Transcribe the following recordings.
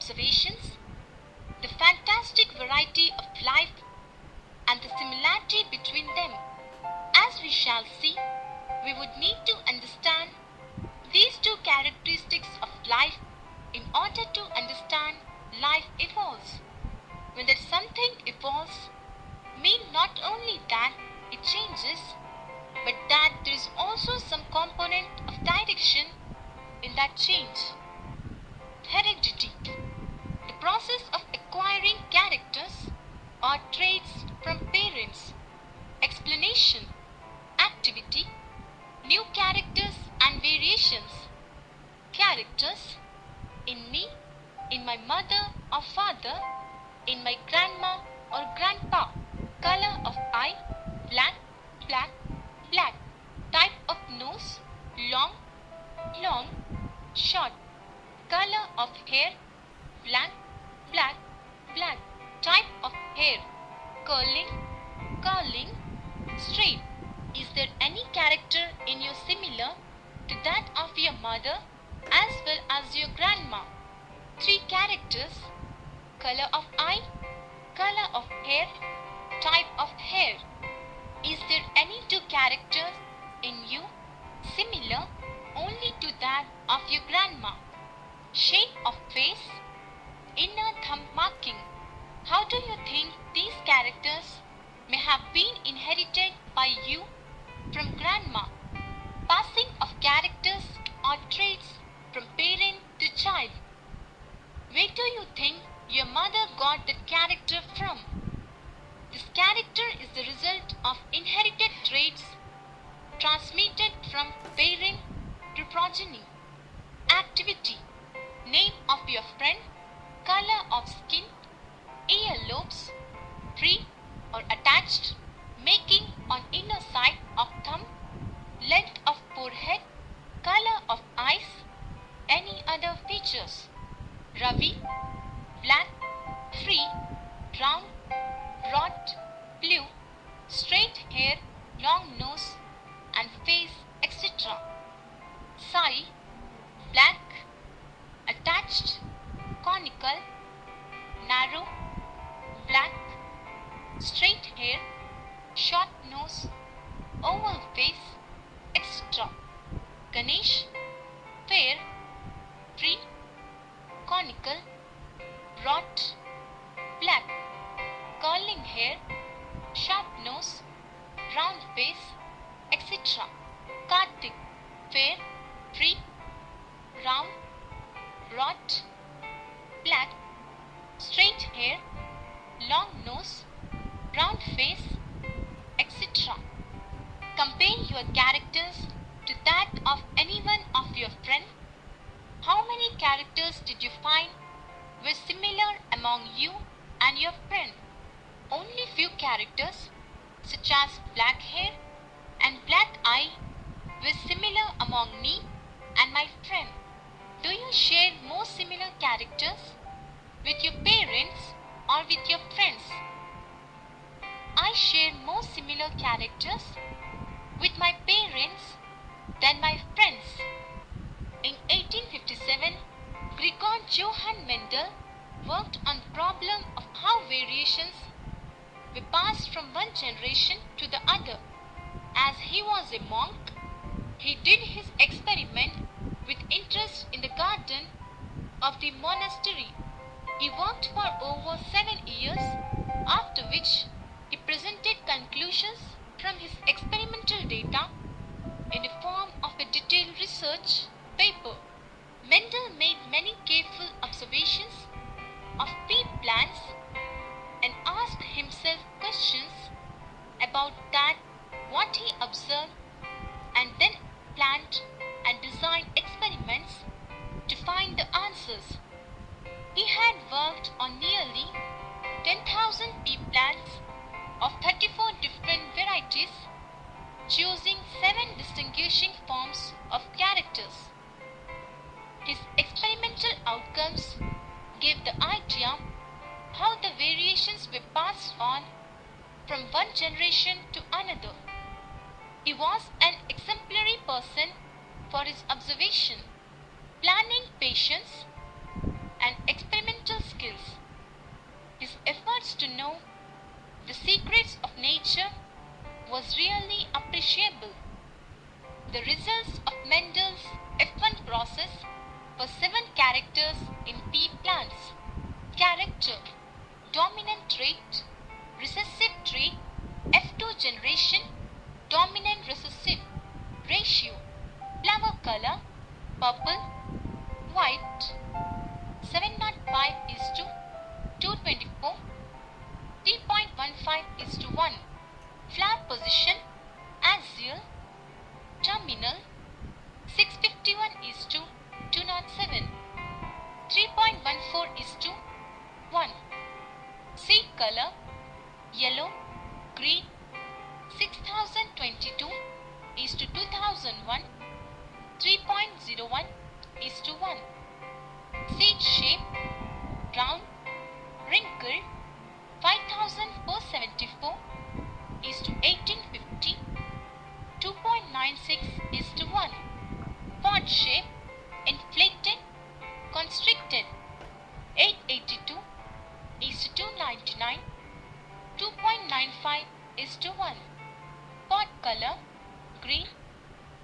observations, the fantastic variety of life, and the similarity between them. As we shall see, we would need to understand these two characteristics of life in order to understand life evolves. When that something evolves, mean not only that it changes, but that there is also some component of direction in that change. Heredity, the process of acquiring characters or traits from parents. Explanation, activity, new characters and variations. Characters, in me, in my mother or father, in my grandma or grandpa. Color of eye, black, black, black. Type of nose, long, long, short. Color of hair, black, black, black. Type of hair, curling, curling, straight. Is there any character in you similar to that of your mother as well as your grandma? 3 characters, color of eye, color of hair, type of hair. Is there any 2 characters in you similar only to that of your grandma? Shape of face, inner thumb marking. How do you think these characters may have been inherited by you from grandma? Passing of characters or traits from parent to child. Where do you think your mother got that character from? This character is the result of inherited traits transmitted from parent to progeny. Activity, name of your friend, color of skin, earlobes, free or attached, making on inner side of thumb, length of forehead, color of eyes, any other features. Ravi, black, free, round, broad, blue, straight hair, long nose and face, etc. Sai, black, attached, conical, narrow, black, straight hair, short nose, oval face, etc. Ganesh, fair, free, conical, broad, black, curling hair, sharp nose, round face, etc. Kartik, fair, free, round, broad, black, straight hair, long nose, round face, etc. Compare your characters to that of any one of your friends. How many characters did you find were similar among you and your friend? Only few characters, such as black hair and black eye, were similar among me and my friend. Do you share more similar characters with your parents or with your friends? I share more similar characters with my parents than my friends. In 1857, Gregor Johann Mendel worked on the problem of how variations were passed from one generation to the other. As he was a monk, he did his experiment with interest in the garden of the monastery. He worked for over 7 years, after which he presented conclusions from his experimental data in the form of a detailed research paper. Mendel made many careful observations of pea plants and asked himself questions about that what he observed, and then planned and designed experiments to find the answers. He had worked on nearly 10,000 pea plants of 34 different varieties, choosing 7 distinguishing forms of characters. His experimental outcomes gave the idea how the variations were passed on from one generation to another. He was an exemplary person for his observation, planning, patience, and experimental skills. His efforts to know the secrets of nature was really appreciable. The results of Mendel's F1 process for 7 characters in pea plants. Character, dominant trait, recessive trait, F2 generation, dominant recessive. Ratio, flower color, purple, white, 705 is to 224, 3.15 is to 1. Flower position, axial, terminal, 651 is to 207, 3.14 is to 1. Seed color, yellow, green, 6022 is to 2001, 3.01 is to 1. Seed shape, round, wrinkled, 5474 is to 1850, 2.96 is to 1. Pod shape, inflated, constricted, 882 is to 299, 2.95 is to 1. Pod color, green,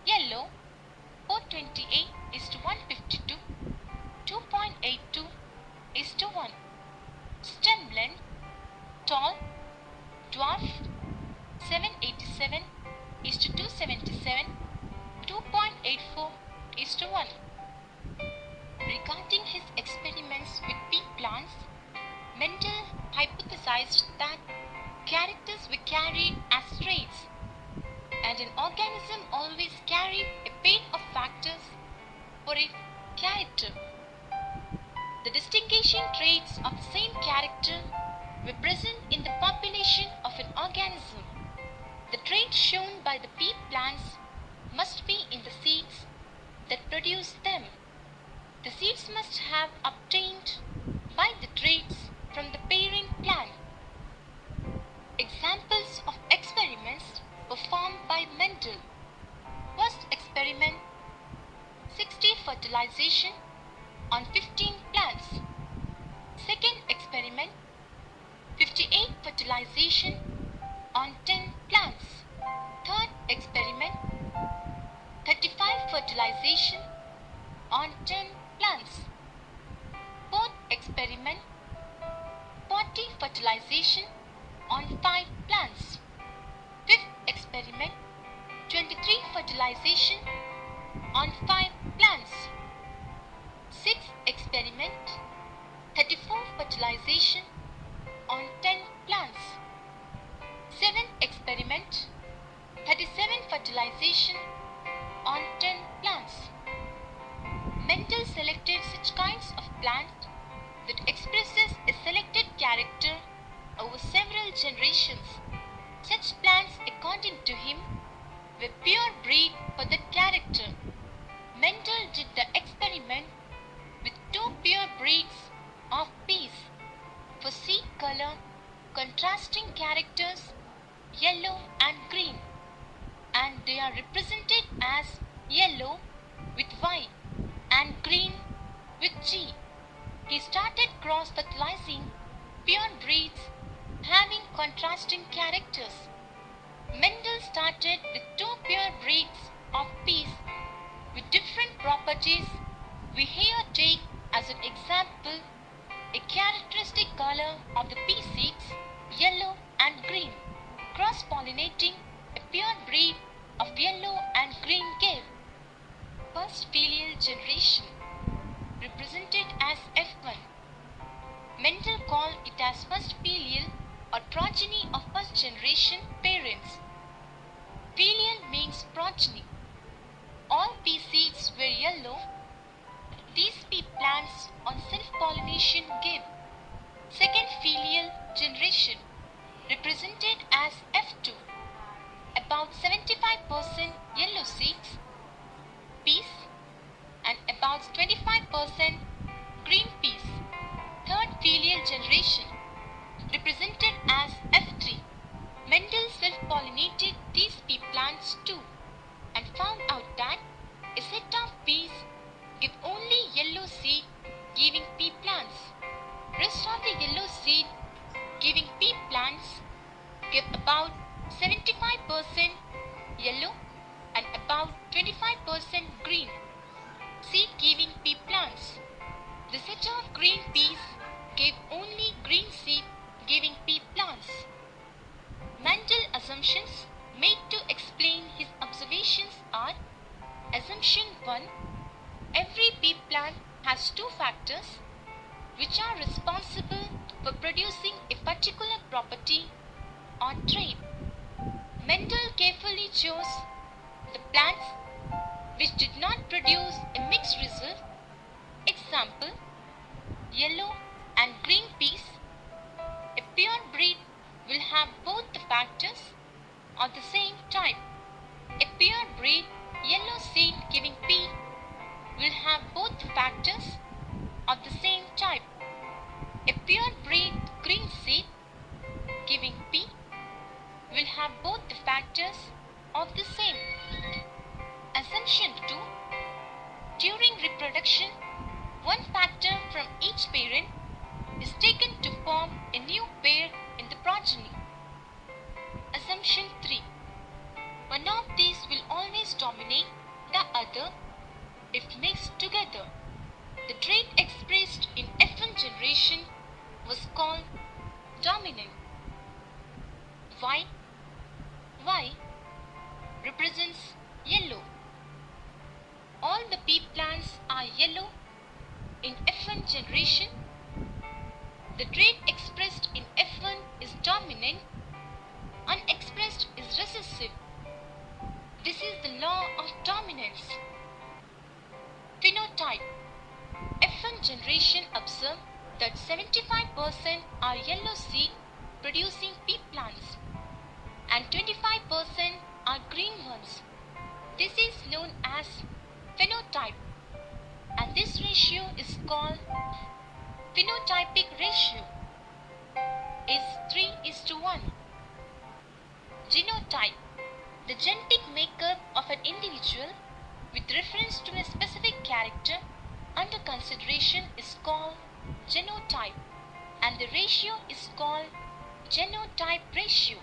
yellow, 428 is to 152, 2.82 is to 1. Stem length, tall, dwarf, 787 is to 277, 2.84 is to 1. Regarding his experiments with pea plants, Mendel hypothesized that characters were carried as traits, and an organism always carried a pair of factors for a character. The distinguishing traits of the same character were present in the population of an organism. The traits shown by the pea plants must be in the seeds that produce them. The seeds must have obtained by the traits from the parent plant. Examples of experiments performed by Mendel. First experiment, 60 fertilization on 15 plants. Second experiment, 58 fertilization on 10 plants. Third experiment, 35 fertilization on 10 plants. Fourth experiment, 40 fertilization on 5 plants. Fifth experiment, 23 fertilization on 5 plants. Sixth experiment, 34 fertilization on 10 plants. Seventh experiment, 37 fertilization on 10 plants. Mendel selected such kinds of plants that expresses a selected character over several generations. Such plants, according to him, were pure breed for that character. Mendel did the experiment with 2 pure breeds of peas. For seed color, contrasting characters, yellow and green, and they are represented as yellow with Y and green with G. He started cross-fertilizing pure breeds having contrasting characters. Mendel started with 2 pure breeds of peas with different properties. We here take as an example a characteristic color of the pea seeds, yellow and green. Cross-pollinating a pure breed of yellow and green gave first filial generation, represented as F1. Mendel called it as first filial or progeny of first generation parents. Filial means progeny. All pea seeds were yellow. These pea plants on self-pollination give second filial generation, represented as F2. About 75% yellow seeds, peas, and about 25% green peas. Third filial generation, represented as F3. Mendel self-pollinated these pea plants too and found out that a set of peas give only yellow seed giving pea plants. rest of the yellow seed giving pea plants give about 75% yellow and about 25% green seed giving pea plants. The set of green peas gave only green seed giving pea plants. Mental assumptions made to explain his observations are: Assumption 1. Every pea plant has two factors which are responsible for producing a particular property or trait. Mendel carefully chose the plants which did not produce a mixed result. Example: yellow and green peas. A pure breed will have both the factors of the same type. A pure breed yellow seed giving pea will have both the factors of the same type. A pure breed green seed giving pea will have both the factors of the same. Assumption 2. During reproduction, one factor from each parent is taken to form a new pair in the progeny. Assumption 3. One of these will always dominate the other if mixed together. The trait expressed in F1 generation was called dominant. Y represents yellow. All the pea plants are yellow in F1 generation. The trait expressed in F1 is dominant, unexpressed is recessive. This is the law of dominance. Phenotype. F1 generation observed that 75% are yellow seed producing pea plants and 25% are green ones. This is known as phenotype, and this ratio is called phenotypic ratio is 3:1. Genotype. The genetic makeup of an individual with reference to a specific character under consideration is called genotype, and the ratio is called genotype ratio.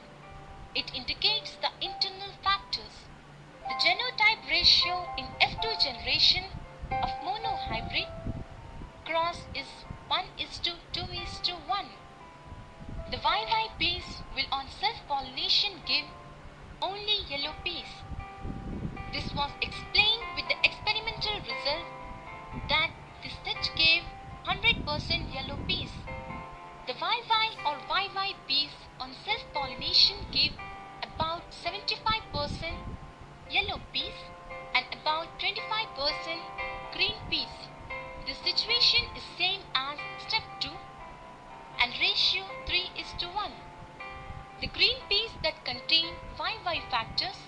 It indicates the internal factors. The genotype ratio in F2 generation of monohybrid cross is 1:2:1. The YY peas will on self-pollination give only yellow peas. This was explained with the experimental result that the set gave 100% yellow peas. The YY or YY peas on self-pollination gave about 75% yellow peas and about 25% green peas. The situation is same as step 2 and ratio 3:1. The green peas that contain YY factors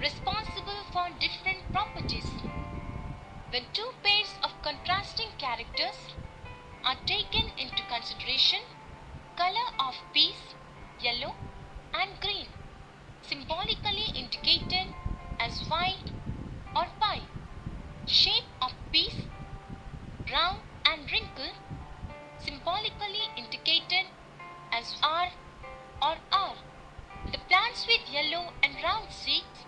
responsible for different properties. When two pairs of contrasting characters are taken into consideration, color of peas, yellow and green, symbolically indicated as Y or Y. Shape of peas, round and wrinkled, symbolically indicated as R or R. The plants with yellow and round seeds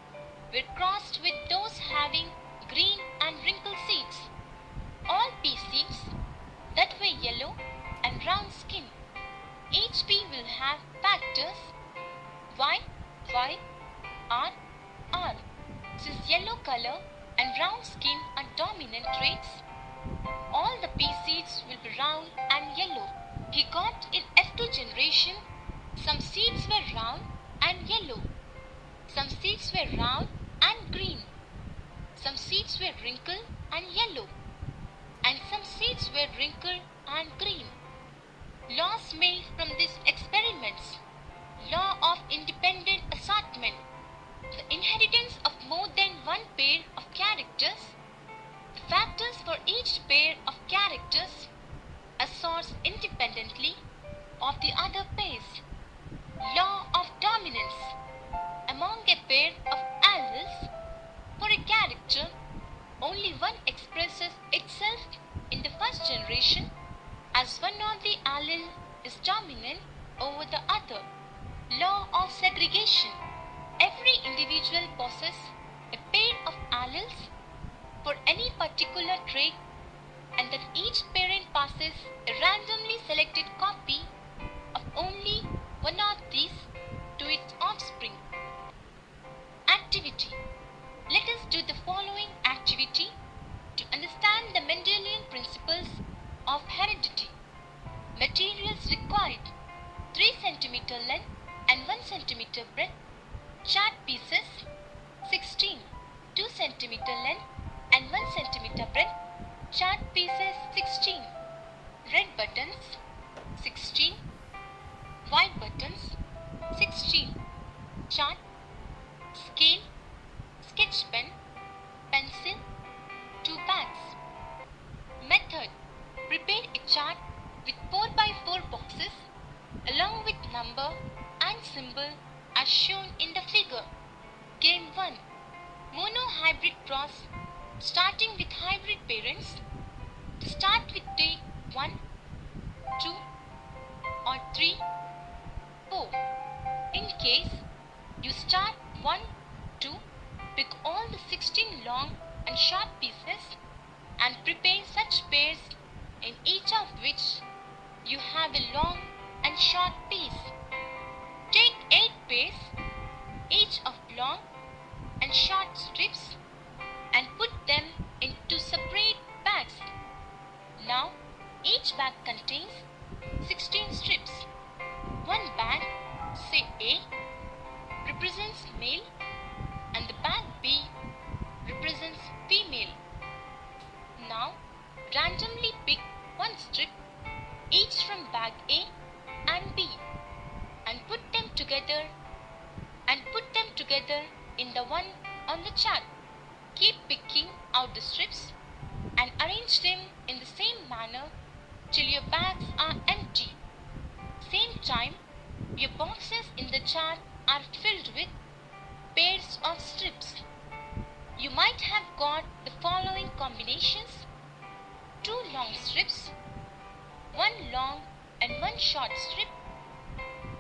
were crossed with those having green and wrinkled seeds. All pea seeds that were yellow and round skin. Each pea will have factors Y, Y, R, R. Since yellow color and round skin are dominant traits, all the pea seeds will be round and yellow. He got in F2 generation, some seeds were round and yellow. Some seeds were round and green. Some seeds were wrinkled and yellow. And some seeds were wrinkled and green. Laws made from these experiments. Law of independent assortment. The inheritance of more than one pair of characters. The factors for each pair of characters assorts independently of the other pairs. Law of dominance. Among a pair of alleles, for a character, only one expresses itself in the first generation as one or the allele is dominant over the other. Law of segregation. Every individual possesses a pair of alleles for any particular trait, and then each parent passes a randomly selected copy of only one of these to its offspring. Activity. Let us do the following activity to understand the Mendelian principles of heredity. Materials required: 3 cm length and 1 cm breadth. Chart pieces 16. 2 cm length and 1 cm breadth. Chart pieces 16. Red buttons 16. White buttons 16. Chart, scale, sketch pen, pencil, 2 bags. Method. Prepare a chart with 4x4 boxes along with number and symbol as shown in the figure. Game 1. Mono-hybrid cross, starting with hybrid parents. To start with, take 1, 2 or 3, 4. In case you start 1, 2, pick all the 16 long and short pieces and prepare such pairs in each of which you have a long and short piece. Take 8 pairs, each of long and short strips, and put them into separate bags. Now, each bag contains 16 strips. One bag, say A, represents male, and the bag B represents female. Now, randomly pick one strip, each from bag A and B, and put them together in the one on the chart. Keep picking out the strips and arrange them in the same manner till your bags are empty. Same time, your boxes in the chart are filled with pairs of strips. You might have got the following combinations: 2 long strips, 1 long and 1 short strip,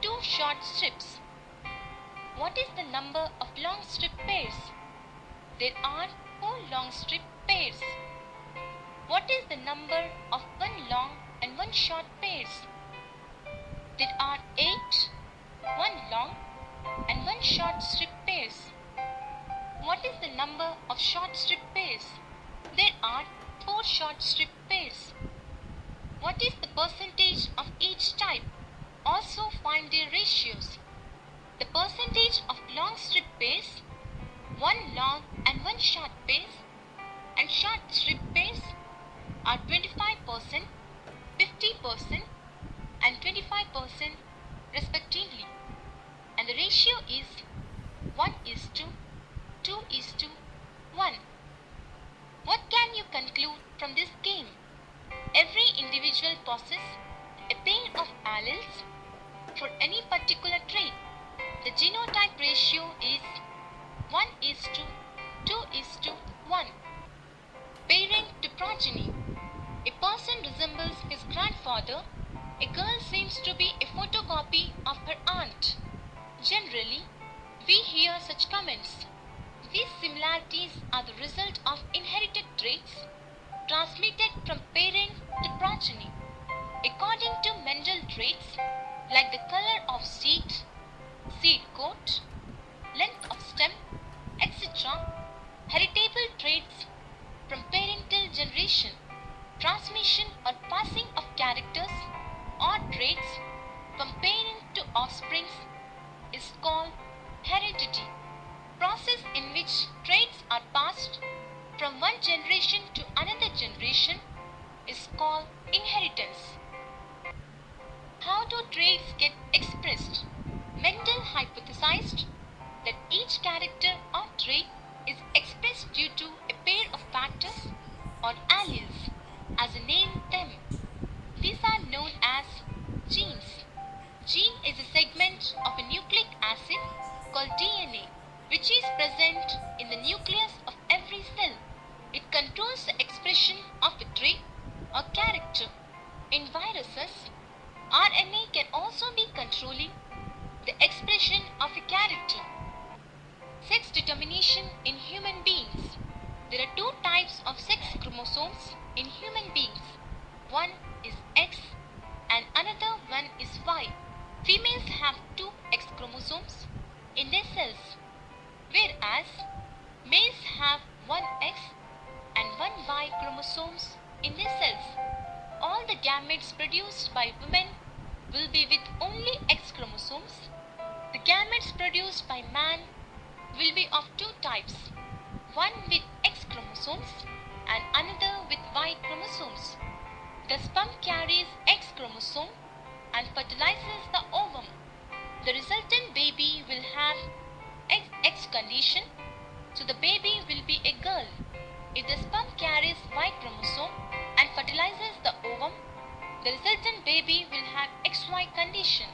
2 short strips. What is the number of long strip pairs? There are 4 long strip pairs. What is the number of 1 long and 1 short pairs? There are 8 1 long and 1 short strip pairs. What is the number of short strip pairs? There are 4 short strip pairs. What is the percentage of each type? Also find their ratios. The percentage of long strip pairs, 1 long and 1 short pairs, and short strip pairs are 25%, 50% and 25% respectively, and the ratio is 1:2:1. What can you conclude from this game? Every individual possesses a pair of alleles for any particular trait. The genotype ratio is 1:2:1. Parent to progeny. A person resembles his grandfather. A girl seems to be a photocopy of her aunt. Generally, we hear such comments. These similarities are the result of inherited traits transmitted from parent to progeny. According to Mendel, traits like the color of seed coat, length of stem, etc., heritable traits from parental generation, transmission or passing of characters or traits from parent to offspring is called heredity. Process in which traits are passed from one generation to another generation is called inheritance. How do traits get expressed? Mendel hypothesized that each character or trait is expressed due to a pair of factors or alleles, as he named them. These are known as genes. Gene is a segment of a nucleic acid called DNA, which is present in the nucleus of every cell. It controls the expression of a trait or character. In viruses, in their cells, whereas males have one X and one Y chromosomes in their cells. All the gametes produced by women will be with only X chromosomes. The gametes produced by man will be of two types, one with X chromosomes and another with Y chromosomes. The sperm carries X chromosome and fertilizes the ovum. The resultant baby will have XX condition, so the baby will be a girl. If the sperm carries Y chromosome and fertilizes the ovum, the resultant baby will have XY condition,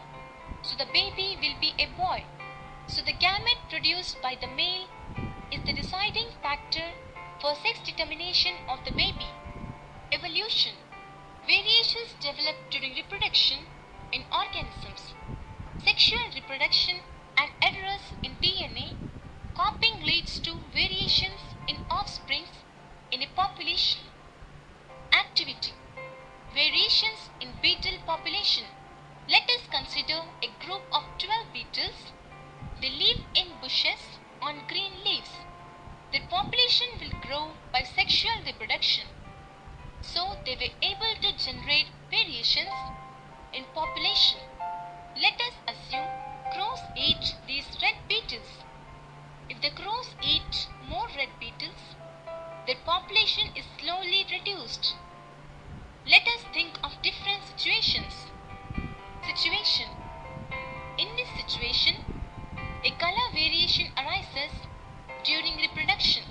so the baby will be a boy. So the gamete produced by the male is the deciding factor for sex determination of the baby. Evolution. Variations develop during reproduction in organisms. Sexual reproduction and errors in DNA copying leads to variations in offsprings in a population. Activity. Variations in beetle population. Let us consider a group of 12 beetles. They live in bushes on green leaves. Their population will grow by sexual reproduction. So they were able to generate variations in population. Let us assume crows eat these red beetles. If the crows eat more red beetles, their population is slowly reduced. Let us think of different situations. Situation. In this situation, a color variation arises during reproduction,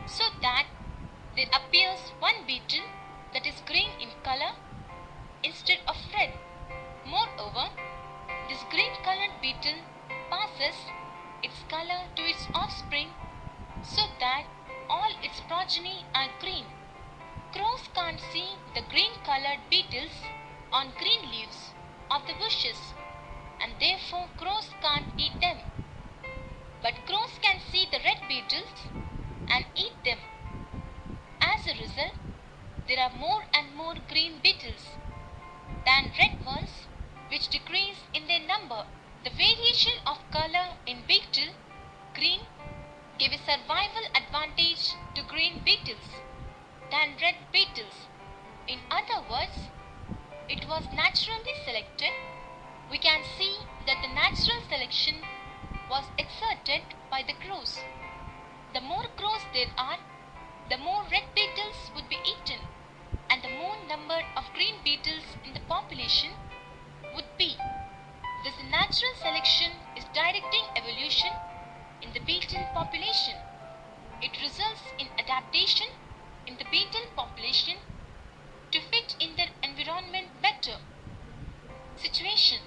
so that there appears one beetle that is green in color instead of red. Moreover, this green-colored beetle passes its color to its offspring, so that all its progeny are green. Crows can't see the green-colored beetles on green leaves of the bushes, and therefore crows can't eat them. But crows can see the red beetles and eat them. As a result, there are more and more green beetles than red ones, which decrease in their number. The variation of color in beetle, green, gave a survival advantage to green beetles than red beetles. In other words, it was naturally selected. We can see that the natural selection was exerted by the crows. The more crows there are, the more red beetles would be eaten, and the more number of green beetles in the population would be. Thus, natural selection is directing evolution in the beetle population. It results in adaptation in the beetle population to fit in their environment better. Situation.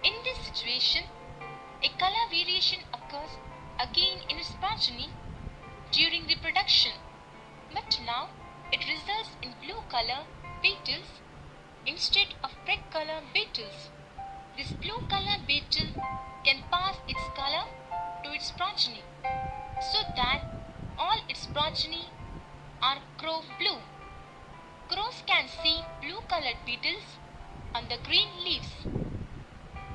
In this situation, a color variation occurs again in its progeny during reproduction, but now it results in blue color beetles instead of red color beetles. This blue color beetle can pass its color to its progeny, so that all its progeny are crow blue. Crows can see blue colored beetles on the green leaves,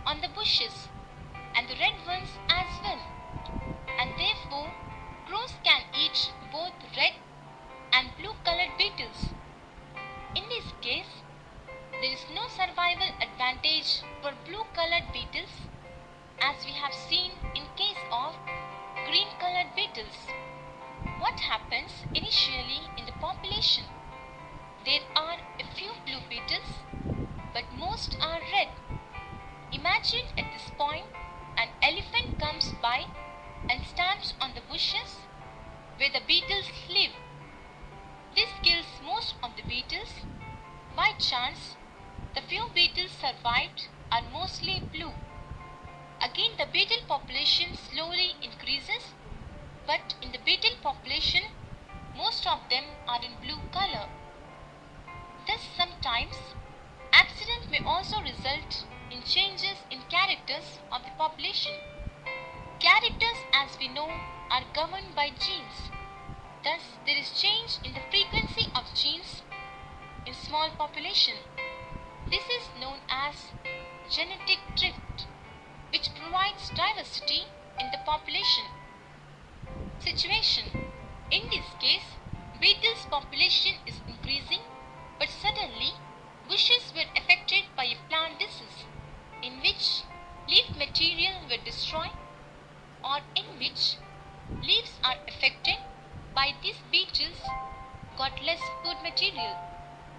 on the bushes, and the red ones as well, and therefore crows can eat both red and blue colored beetles. In this case, there is no survival advantage for blue colored beetles, as we have seen in case of green colored beetles. What happens initially in the population? There are a few blue beetles, but most are red. Imagine at this point an elephant comes by and stands on the bushes where the beetles live. This kills most of the beetles. By chance, the few beetles survived are mostly blue. Again, the beetle population slowly increases, but in the beetle population, most of them are in blue color. Thus, sometimes accident may also result in changes in characters of the population. Characters, as we know, are governed by genes. Thus, there is change in the frequency of genes in small population. This is known as genetic drift, which provides diversity in in the population. Situation. In this case, beetles' population is increasing, but suddenly bushes were affected by a plant disease in which leaf material were destroyed, or in which leaves are affected by these beetles got less food material.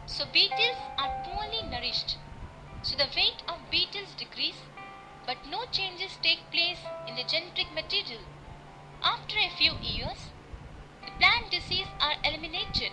So beetles are poorly nourished. So the weight of beetles decrease, but no changes take place in the genetic material. After a few years, the plant disease are eliminated